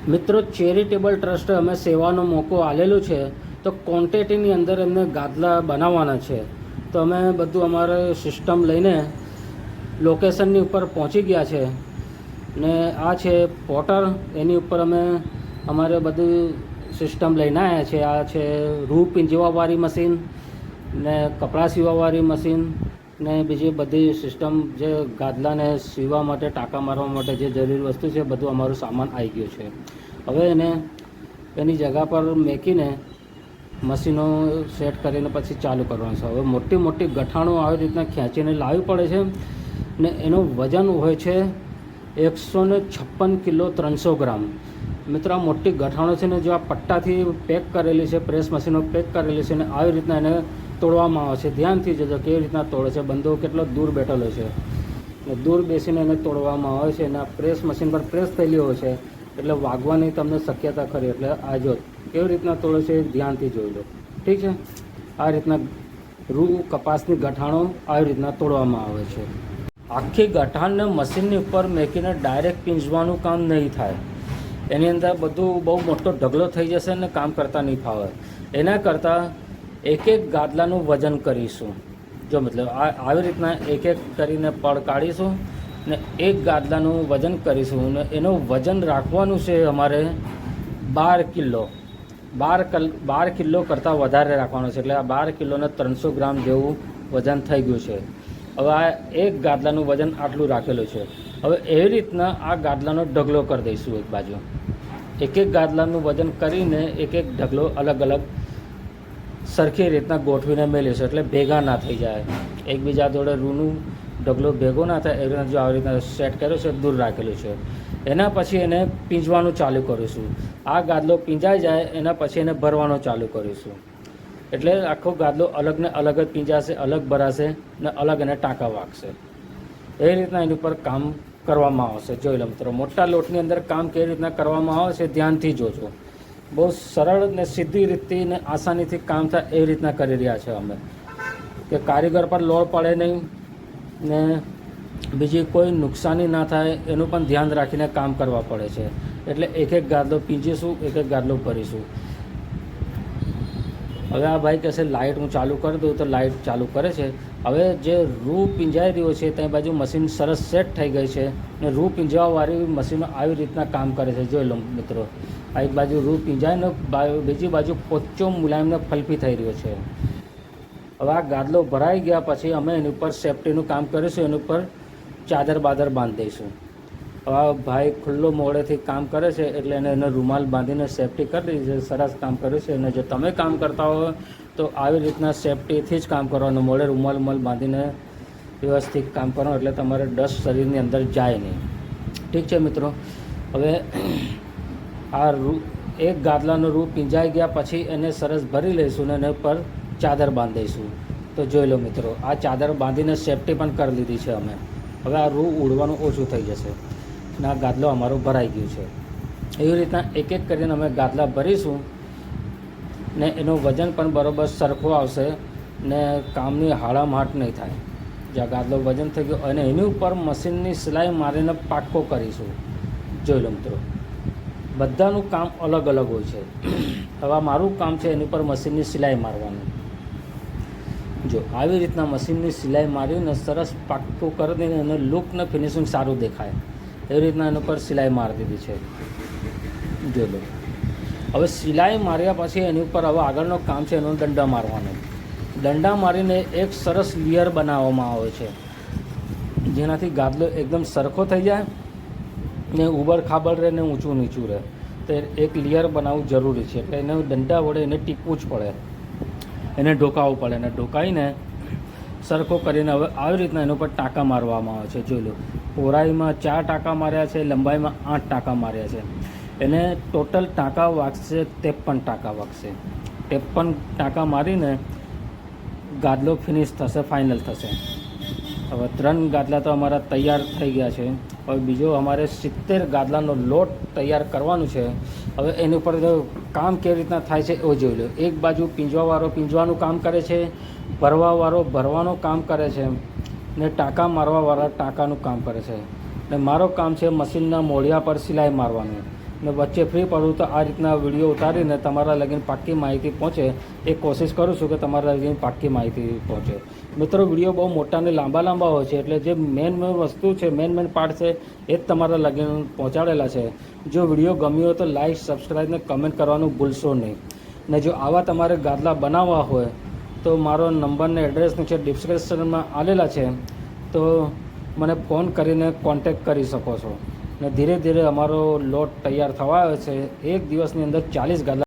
મિત્રો, ચેરિટેબલ ટ્રસ્ટે અમે સેવાનો મોકો આલેલો છે, તો ક્વોન્ટિટીની અંદર એમને ગાદલા બનાવવાના છે. તો અમે બધું અમારે સિસ્ટમ લઈને લોકેશનની ઉપર પહોંચી ગયા છે ને આ છે પોર્ટર, એની ઉપર અમે અમારે બધું સિસ્ટમ લઈને આવ્યા છે. આ છે રૂ પીંજવાવાળી મશીન ને કપડાં સીવવાવાળી મશીન ને બીજી બધી સિસ્ટમ જે ગાદલાને સીવવા માટે, ટાંકા મારવા માટે જે જરૂરી વસ્તુ છે બધું અમારું સામાન આવી ગયો છે. હવે એને એની જગા પર મેકીને મશીનો સેટ કરીને પછી ચાલુ કરવાનું છે. હવે મોટી મોટી ગઠાણો આવી રીતના ખેંચીને લાવવી પડે છે ને એનું વજન હોય છે 156 કિલો 300 ગ્રામ. મિત્રો, આ મોટી ગઠાણો છે ને જો આ પટ્ટાથી પેક કરેલી છે, પ્રેસ મશીનો પેક કરેલી છે ને આવી રીતના એને તોડવામાં આવે છે. ધ્યાનથી જજો કેવી રીતના તોડે છે. બંદો કેટલો દૂર બેઠેલો છે ને દૂર બેસીને એને તોડવામાં આવે છે. અને આ પ્રેસ મશીન પર પ્રેસ થયેલી હોય છે એટલે વાગવાની તમને શક્યતા ખરી. એટલે આ જો કેવી રીતના તોડે છે ધ્યાનથી જોઈ લો. ઠીક છે, આ રીતના રૂ કપાસની ગઠાણો આવી રીતના તોડવામાં આવે છે. આખી ગઠાણને મશીનની ઉપર મેકીને ડાયરેક્ટ પીંજવાનું કામ નહીં થાય. એની અંદર બધું બહુ મોટો ઢગલો થઈ જશે ને કામ કરતાં નહીં ફાવે. એના કરતાં એક એક ગાદલાનું વજન કરીશું. જો મતલબ આવી રીતના એક એક કરીને પડ કાઢીશું ને એક ગાદલાનું વજન કરીશું ને એનું વજન રાખવાનું છે અમારે 12 કિલો. 12 કિલો કરતાં વધારે રાખવાનું છે. એટલે આ 12 કિલોને 300 ગ્રામ જેવું વજન થઈ ગયું છે. હવે આ એક ગાદલાનું વજન આટલું રાખેલું છે. હવે એવી રીતના આ ગાદલાનો ઢગલો કરી દઈશું. એક બાજુ એક એક ગાદલાનું વજન કરીને એક એક ઢગલો અલગ અલગ સરખી રીતના ગોઠવીને મેળવીશું એટલે ભેગા ના થઈ જાય. એકબીજા જોડે રૂનું ઢગલો ભેગો ના થાય એવી રીતના જો આવી રીતના સેટ કર્યો છે, દૂર રાખેલું છે. એના પછી એને પીંજવાનું ચાલુ કરીશું. આ ગાદલો પીંજાઈ જાય એના પછી એને ભરવાનો ચાલુ કરીશું. એટલે આખો ગાદલો અલગ ને અલગ જ પીંજાશે, અલગ ભરાશે ને અલગ એને ટાંકા વાગશે. એ રીતના એની ઉપર કામ કરવામાં આવશે. જોઈ લો મિત્રો, મોટા લોટની અંદર કામ કેવી રીતના કરવામાં આવે છે ધ્યાનથી જોજો. બહુ સરળ ને સીધી રીતથી ને આસાનીથી કામ થાય એવી રીતના કરી રહ્યા છે અમે, કે કારીગર પર લોડ પડે નહીં ને બીજી કોઈ નુકસાની ના થાય એનું પણ ધ્યાન રાખીને કામ કરવા પડે છે. એટલે એક એક ગાદલો પીંજીશું, એક એક ગાદલો ભરીશું. હવે આ ભાઈ કહેશે લાઇટ હું ચાલુ કરી દઉં, તો લાઇટ ચાલુ કરે છે. હવે જે રૂ પીંજાઈ રહ્યો છે ત્યાં બાજુ મશીન સરસ સેટ થઈ ગઈ છે ને રૂ પીંજવાવાળી મશીનો આવી રીતના કામ કરે છે. જોઈ લો મિત્રો, આ એક બાજુ રૂ પીંજાય ને બીજી બાજુ પોચો મુલાયમને ફલફી થઈ રહ્યો છે. હવે આ ગાદલો ભરાઈ ગયા પછી અમે એની ઉપર સેફ્ટીનું કામ કરીશું. એની ઉપર ચાદર બાદર બાંધી દઈશું. હવે આ ભાઈ ખુલ્લો મોડેથી કામ કરે છે એટલે એને રૂમાલ બાંધીને સેફ્ટી કરી દીધી છે. સરસ કામ કર્યું છે. અને જો તમે કામ કરતા હો તો આવી રીતના સેફ્ટીથી જ કામ કરવાનું. મોડે રૂમાલ બાંધીને વ્યવસ્થિત કામ કરવાનું એટલે તમારે ડસ્ટ શરીરની અંદર જાય નહીં. ઠીક છે મિત્રો, હવે આ એક ગાદલાનો રૂ પીંજાઈ ગયા પછી એને સરસ ભરી લઈશું ને એના પર ચાદર બાંધીશું. તો જોઈ લો મિત્રો, આ ચાદર બાંધીને સેફ્ટી પણ કરી લીધી છે અમે. હવે આ રૂ ઉડવાનું ઓછું થઈ જશે ને આ ગાદલો અમારો ભરાઈ ગયું છે. એવી રીતના એક એક કરીને અમે ગાદલા ભરીશું ને એનું વજન પણ બરાબર સરખો આવશે ને કામની હાડામાટ નહીં થાય. જ્યાં ગાદલો વજન થઈ ગયો અને એની ઉપર મશીનની સિલાઈ મારીને પાક્કો કરીશું. જોઈ લો મિત્રો, બધાનું કામ અલગ અલગ હોય છે. હવે મારું કામ છે એની પર મશીનની સિલાઈ મારવાનું. જો આવી રીતના મશીનની સિલાઈ મારીને સરસ પાક્કું કરી દઈને એને લુક ને ફિનિશિંગ સારું દેખાય એવી રીતના એના પર સિલાઈ મારી દીધી છે. જો લો, હવે સિલાઈ માર્યા પછી એની ઉપર હવે આગળનો કામ છે એનો દંડા મારવાનો. દંડા મારીને એક સરસ લેયર બનાવવામાં આવે છે જેનાથી ગાદલો એકદમ સરખો થઈ જાય ને ઉબડ ખાબડ રહે ને ઊંચું નીચું રહે. તો એક લેયર બનાવવું જરૂરી છે. એટલે એને દંડા વડે એને ટીપવું જ પડે, એને ઢોકાવવું પડે. અને ઢોકાઈને સરખો કરીને હવે આવી રીતના એના ઉપર ટાંકા મારવામાં આવે છે. જોઈ લો, પહોળાઈમાં 4 ટાંકા માર્યા છે, લંબાઈમાં 8 ટાંકા માર્યા છે. એને ટોટલ ટાંકા વાગશે 53 ટાંકા વાગશે. 53 ટાંકા મારીને ગાદલો ફિનિશ થશે, ફાઇનલ થશે. હવે 3 ગાદલા તો અમારા તૈયાર થઈ ગયા છે. હવે બીજો અમારે 70 ગાદલાનો લોટ તૈયાર કરવાનું છે. હવે એની ઉપર કામ કેવી રીતના થાય છે એવું જોઈ લો. એક બાજુ પીંજવાવાળો પીંજવાનું કામ કરે છે, ભરવાવાળો ભરવાનું કામ કરે છે ને ટાંકા મારવાવાળા ટાંકાનું કામ કરે છે. ને મારો કામ છે મશીનના મોઢિયા પર સિલાઈ મારવાનું. ને વચ્ચે ફ્રી પડું તો આ રીતના વિડીયો ઉતારીને તમારા લગીન પાક્કી માહિતી પહોંચે એ કોશિશ કરું છું કે તમારા લગીન પાક્કી માહિતી પહોંચે. મિત્રો, વિડીયો બહુ મોટા અને લાંબા હોય છે, એટલે જે મેન વસ્તુ છે, મેન પાર્ટ છે એ જ તમારા લગીન પહોંચાડેલા છે. જો વિડીયો ગમ્યો હોય તો લાઇક, સબસ્ક્રાઈબ ને કમેન્ટ કરવાનું ભૂલશો નહીં. ને જો આવા તમારે ગાદલા બનાવવા હોય તો મારો નંબર ને એડ્રેસ નીચે ડિસ્ક્રિપ્શનમાં આલેલા છે, તો મને ફોન કરીને કોન્ટેક્ટ કરી શકો છો. ને ધીરે ધીરે અમારો લોટ તૈયાર થવા આવ્યો છે. એક દિવસની અંદર 40 ગાદલા